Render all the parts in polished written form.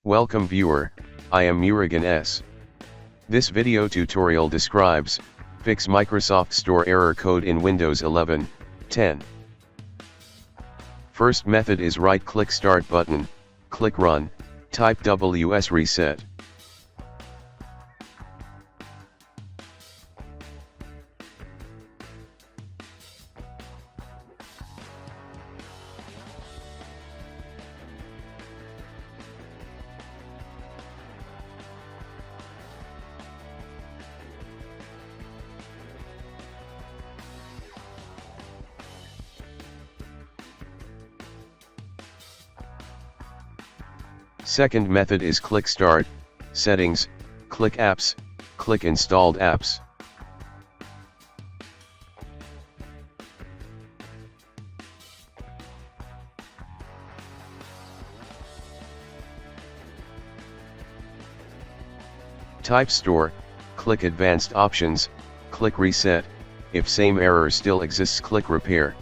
Welcome viewer, I am Murugan S. This video tutorial describes, fix Microsoft Store error code in Windows 11, 10. First method is right-click Start button, click Run, type WSreset. Second method is click Start, Settings, click Apps, click Installed Apps. Type Store, click Advanced Options, click Reset, if same error still exists click Repair.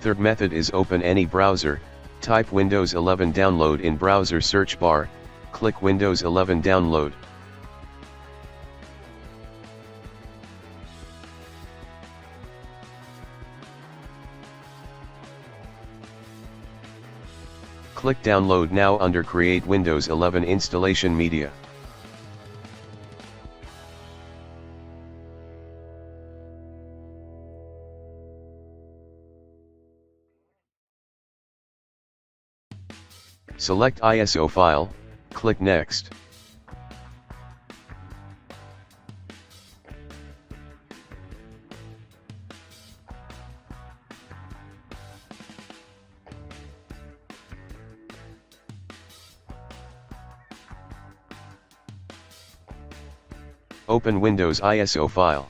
Third method is open any browser, type Windows 11 download in browser search bar, click Windows 11 download. Click Download now under Create Windows 11 Installation Media. Select ISO file, click Next. Open Windows ISO file.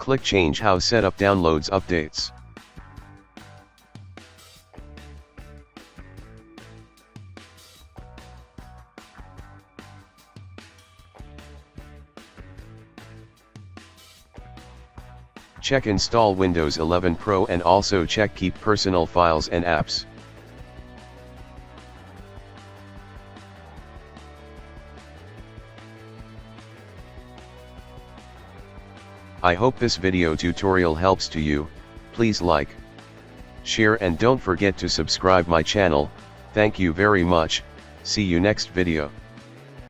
Click Change how setup downloads updates. Check Install Windows 11 Pro and also check Keep Personal Files and Apps. I hope this video tutorial helps to you. Please like, share and don't forget to subscribe my channel. Thank you very much. See you next video.